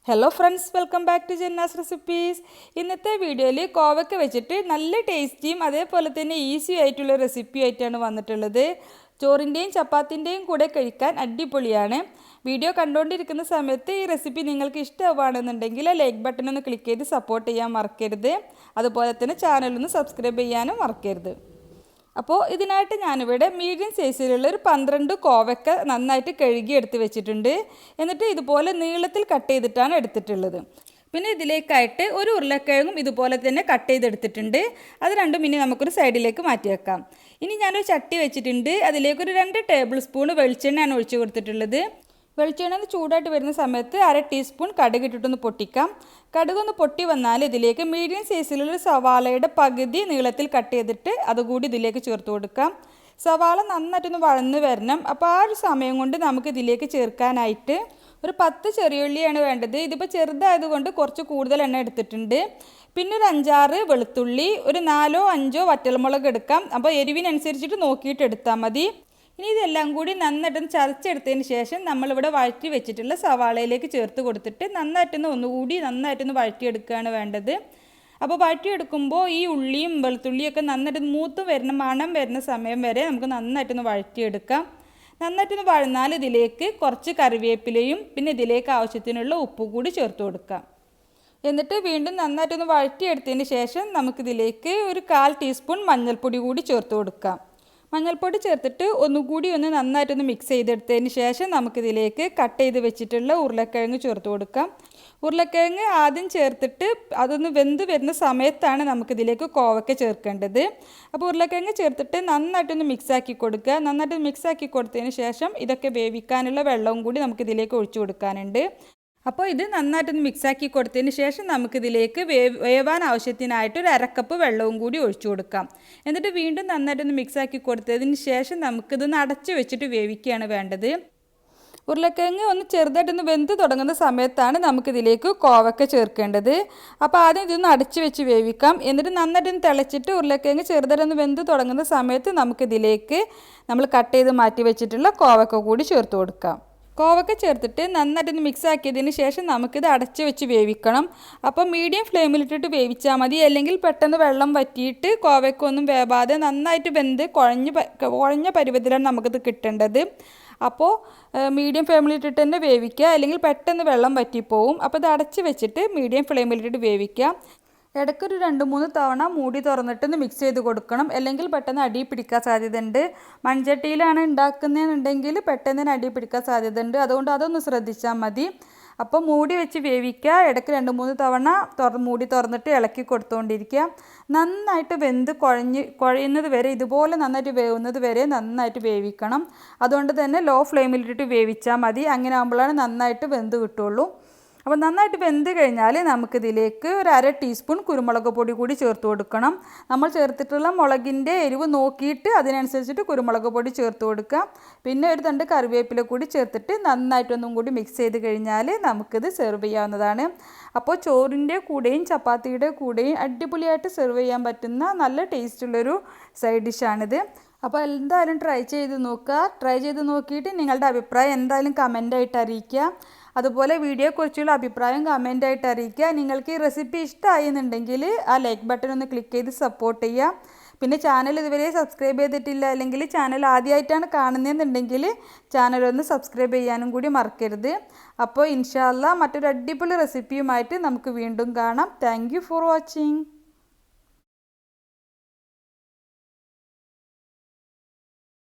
Hello friends, welcome back to Janna's recipes. ഇന്നത്തെ വീഡിയോയിൽ കോവയ്ക്ക വെച്ചിട്ട് നല്ല ടേസ്റ്റിയും അതേപോലെ തന്നെ ഈസി ആയിട്ടുള്ള റെസിപ്പി ആയിട്ടാണ് വന്നിട്ടുള്ളത്. ചോറിൻ്റെയും ചപ്പാത്തിൻ്റെയും കൂടെ കഴിക്കാൻ അടിപൊളിയാണ്. വീഡിയോ കണ്ടുകൊണ്ടിരിക്കുന്ന സമയത്ത് ഈ റെസിപ്പി നിങ്ങൾക്ക് ഇഷ്ടമാണെന്നുണ്ടെങ്കിൽ ലൈക്ക് ബട്ടൺ ഒന്ന് ക്ലിക്ക് ചെയ്ത് സപ്പോർട്ട് ചെയ്യാൻ മറക്കരുത്. അതുപോലെ തന്നെ ചാനലൊന്ന് സബ്സ്ക്രൈബ് ചെയ്യാനും മറക്കരുത്. അപ്പോൾ ഇതിനായിട്ട് ഞാനിവിടെ മീഡിയം സൈസിലുള്ള ഒരു 12 കോവയ്ക്ക നന്നായിട്ട് കഴുകി എടുത്ത് വെച്ചിട്ടുണ്ട്. എന്നിട്ട് ഇതുപോലെ നീളത്തിൽ കട്ട് ചെയ്തിട്ടാണ് എടുത്തിട്ടുള്ളത്. പിന്നെ ഇതിലേക്കായിട്ട് ഒരു ഉരുളക്കിഴങ്ങും ഇതുപോലെ തന്നെ കട്ട് ചെയ്തെടുത്തിട്ടുണ്ട്. അത് രണ്ടും ഇനി നമുക്കൊരു സൈഡിലേക്ക് മാറ്റി വെക്കാം. ഇനി ഞാനൊരു ചട്ടി വെച്ചിട്ടുണ്ട്. അതിലേക്കൊരു 2 ടേബിൾ സ്പൂൺ വെളിച്ചെണ്ണയാണ് ഒഴിച്ചു കൊടുത്തിട്ടുള്ളത്. വെളിച്ചെണ്ണ ചൂടായിട്ട് വരുന്ന സമയത്ത് 1/2 ടീസ്പൂൺ കടുക് ഇട്ടിട്ടൊന്ന് പൊട്ടിക്കാം. കടുകൊന്ന് പൊട്ടി വന്നാൽ ഇതിലേക്ക് മീഡിയം സൈസിലുള്ള സവാളയുടെ പകുതി നീളത്തിൽ കട്ട് ചെയ്തിട്ട് അതുകൂടി ഇതിലേക്ക് ചേർത്ത് കൊടുക്കാം. സവാള നന്നായിട്ടൊന്ന് വഴന്ന് വരണം. അപ്പോൾ ആ ഒരു സമയം കൊണ്ട് നമുക്ക് ഇതിലേക്ക് ചേർക്കാനായിട്ട് ഒരു 10 ചെറിയുള്ളിയാണ് വേണ്ടത്. ഇതിപ്പോൾ ചെറുതായതുകൊണ്ട് കുറച്ച് കൂടുതൽ എണ്ണ എടുത്തിട്ടുണ്ട്. പിന്നെ ഒരു 5-6 വെളുത്തുള്ളി, ഒരു 4-5 വറ്റൽമുളക് എടുക്കാം. അപ്പോൾ എരിവിനനുസരിച്ചിട്ട് നോക്കിയിട്ട് എടുത്താൽ മതി. ഇനി ഇതെല്ലാം കൂടി നന്നായിട്ടൊന്ന് ചതച്ചെടുത്തതിന് ശേഷം നമ്മളിവിടെ വഴറ്റി വെച്ചിട്ടുള്ള സവാളയിലേക്ക് ചേർത്ത് കൊടുത്തിട്ട് നന്നായിട്ടൊന്ന് വഴറ്റിയെടുക്കുകയാണ് വേണ്ടത്. അപ്പോൾ വഴറ്റിയെടുക്കുമ്പോൾ ഈ ഉള്ളിയും വെളുത്തുള്ളിയൊക്കെ നന്നായിട്ട് മൂത്ത് വരുന്ന മണം വരുന്ന സമയം വരെ നമുക്ക് നന്നായിട്ടൊന്ന് വഴറ്റിയെടുക്കാം. നന്നായിട്ടൊന്ന് വഴന്നാൽ ഇതിലേക്ക് കുറച്ച് കറിവേപ്പിലയും പിന്നെ ഇതിലേക്ക് ആവശ്യത്തിനുള്ള ഉപ്പ് കൂടി ചേർത്ത് കൊടുക്കാം. എന്നിട്ട് വീണ്ടും നന്നായിട്ടൊന്ന് വഴറ്റിയെടുത്തതിന് ശേഷം നമുക്കിതിലേക്ക് ഒരു 1/4 ടീസ്പൂൺ മഞ്ഞൾപ്പൊടി കൂടി ചേർത്ത് കൊടുക്കാം. മഞ്ഞൾപ്പൊടി ചേർത്തിട്ട് ഒന്നുകൂടി നന്നായിട്ടൊന്ന് മിക്സ് ചെയ്തെടുത്തതിന് ശേഷം നമുക്കിതിലേക്ക് കട്ട് ചെയ്ത് വെച്ചിട്ടുള്ള ഉരുളക്കിഴങ്ങ് ചേർത്ത് കൊടുക്കാം. ഉരുളക്കിഴങ്ങ് ആദ്യം ചേർത്തിട്ട് അതൊന്ന് വെന്ത് വരുന്ന സമയത്താണ് നമുക്കിതിലേക്ക് കോവയ്ക്ക ചേർക്കേണ്ടത്. അപ്പോൾ ഉരുളക്കിഴങ്ങ് ചേർത്തിട്ട് നന്നായിട്ടൊന്ന് മിക്സാക്കി കൊടുക്കുക. നന്നായിട്ട് മിക്സാക്കി കൊടുത്തതിന് ശേഷം ഇതൊക്കെ വേവിക്കാനുള്ള വെള്ളവും കൂടി നമുക്കിതിലേക്ക് ഒഴിച്ചു കൊടുക്കാനുണ്ട്. അപ്പോൾ ഇത് നന്നായിട്ടൊന്ന് മിക്സാക്കി കൊടുത്തതിന് ശേഷം നമുക്കിതിലേക്ക് വേവാൻ ആവശ്യത്തിനായിട്ട് ഒരു 1/2 കപ്പ് വെള്ളവും കൂടി ഒഴിച്ചു കൊടുക്കാം. എന്നിട്ട് വീണ്ടും നന്നായിട്ടൊന്ന് മിക്സാക്കി കൊടുത്തതിന് ശേഷം നമുക്കിതൊന്ന് അടച്ച് വെച്ചിട്ട് വേവിക്കുകയാണ് വേണ്ടത്. ഉരുളക്കിഴങ്ങ് ഒന്ന് ചെറുതായിട്ടൊന്ന് വെന്ത് തുടങ്ങുന്ന സമയത്താണ് നമുക്കിതിലേക്ക് കോവയ്ക്ക ചേർക്കേണ്ടത്. അപ്പോൾ ആദ്യം ഇതൊന്ന് അടച്ച് വെച്ച് വേവിക്കാം. എന്നിട്ട് നന്നായിട്ടൊന്ന് തിളച്ചിട്ട് ഉരുളക്കിഴങ്ങ് ചെറുതായിട്ടൊന്ന് വെന്ത് തുടങ്ങുന്ന സമയത്ത് നമുക്കിതിലേക്ക് നമ്മൾ കട്ട് ചെയ്ത് മാറ്റി വെച്ചിട്ടുള്ള കോവയ്ക്ക കൂടി ചേർത്ത് കൊടുക്കാം. കോവയ്ക്ക ചേർത്തിട്ട് നന്നായിട്ടൊന്ന് മിക്സ് ആക്കിയതിന് ശേഷം നമുക്കിത് അടച്ച് വെച്ച് വേവിക്കണം. അപ്പോൾ മീഡിയം ഫ്ലെയിമിലിട്ടിട്ട് വേവിച്ചാൽ മതി. അല്ലെങ്കിൽ പെട്ടെന്ന് വെള്ളം വറ്റിയിട്ട് കോവയ്ക്ക ഒന്നും വേവാതെ നന്നായിട്ട് വെന്ത് കുഴഞ്ഞ പരുവത്തിലാണ് നമുക്കിത് കിട്ടേണ്ടത്. അപ്പോൾ മീഡിയം ഫ്ലെയിമിലിട്ടിട്ട് തന്നെ വേവിക്കുക, അല്ലെങ്കിൽ പെട്ടെന്ന് വെള്ളം വറ്റിപ്പോവും. അപ്പോൾ ഇത് അടച്ച് വെച്ചിട്ട് മീഡിയം ഫ്ലെയിമിലിട്ടിട്ട് വേവിക്കുക. ഇടയ്ക്കൊരു 2-3 തവണ മൂടി തുറന്നിട്ടൊന്ന് മിക്സ് ചെയ്ത് കൊടുക്കണം, അല്ലെങ്കിൽ പെട്ടെന്ന് അടി പിടിക്കാൻ സാധ്യതയുണ്ട്. മൺചട്ടിയിലാണ് ഉണ്ടാക്കുന്നതെന്നുണ്ടെങ്കിൽ പെട്ടെന്ന് അടി പിടിക്കാൻ സാധ്യതയുണ്ട്. അതുകൊണ്ട് അതൊന്ന് ശ്രദ്ധിച്ചാൽ മതി. അപ്പോൾ മൂടി വെച്ച് വേവിക്കുക. ഇടയ്ക്ക് 2-3 തവണ മൂടി തുറന്നിട്ട് ഇളക്കി കൊടുത്തുകൊണ്ടിരിക്കുക. നന്നായിട്ട് വെന്ത് കുഴയുന്നത് വരെ, ഇതുപോലെ നന്നായിട്ട് വേവുന്നത് വരെ നന്നായിട്ട് വേവിക്കണം. അതുകൊണ്ട് തന്നെ ലോ ഫ്ലെയിമിലിട്ടിട്ട് വേവിച്ചാൽ മതി. അങ്ങനെ ആകുമ്പോഴാണ് നന്നായിട്ട് വെന്ത് കിട്ടുള്ളൂ. അപ്പോൾ നന്നായിട്ട് വെന്ത് കഴിഞ്ഞാൽ നമുക്കിതിലേക്ക് ഒരു 1/2 ടീസ്പൂൺ കുരുമുളക് പൊടി കൂടി ചേർത്ത് കൊടുക്കണം. നമ്മൾ ചേർത്തിട്ടുള്ള മുളകിൻ്റെ എരിവ് നോക്കിയിട്ട് അതിനനുസരിച്ചിട്ട് കുരുമുളക് പൊടി ചേർത്ത് കൊടുക്കുക. പിന്നെ ഒരു തണ്ട് കറിവേപ്പില കൂടി ചേർത്തിട്ട് നന്നായിട്ടൊന്നും കൂടി മിക്സ് ചെയ്ത് കഴിഞ്ഞാൽ നമുക്കിത് സെർവ് ചെയ്യാവുന്നതാണ്. അപ്പോൾ ചോറിൻ്റെ കൂടെയും ചപ്പാത്തിയുടെ കൂടെയും അടിപൊളിയായിട്ട് സെർവ് ചെയ്യാൻ പറ്റുന്ന നല്ല ടേസ്റ്റുള്ളൊരു സൈഡ് ഡിഷാണിത്. അപ്പോൾ എന്തായാലും ട്രൈ ചെയ്ത് നോക്കുക. ട്രൈ ചെയ്ത് നോക്കിയിട്ട് നിങ്ങളുടെ അഭിപ്രായം എന്തായാലും കമൻ്റായിട്ട് അറിയിക്കുക. അതുപോലെ വീഡിയോയെക്കുറിച്ചുള്ള അഭിപ്രായം കമൻ്റായിട്ട് അറിയിക്കുക. നിങ്ങൾക്ക് ഈ റെസിപ്പി ഇഷ്ടമായി എന്നുണ്ടെങ്കിൽ ആ ലൈക്ക് ബട്ടൺ ഒന്ന് ക്ലിക്ക് ചെയ്ത് സപ്പോർട്ട് ചെയ്യുക. പിന്നെ ചാനൽ ഇതുവരെ സബ്സ്ക്രൈബ് ചെയ്തിട്ടില്ല, അല്ലെങ്കിൽ ചാനൽ ആദ്യമായിട്ടാണ് കാണുന്നതെന്നുണ്ടെങ്കിൽ ചാനലൊന്ന് സബ്സ്ക്രൈബ് ചെയ്യാനും കൂടി മറക്കരുത്. അപ്പോൾ ഇൻഷാ അല്ലാഹ് മറ്റൊരു അടിപൊളി റെസിപ്പിയുമായിട്ട് നമുക്ക് വീണ്ടും കാണാം. Thank you for watching.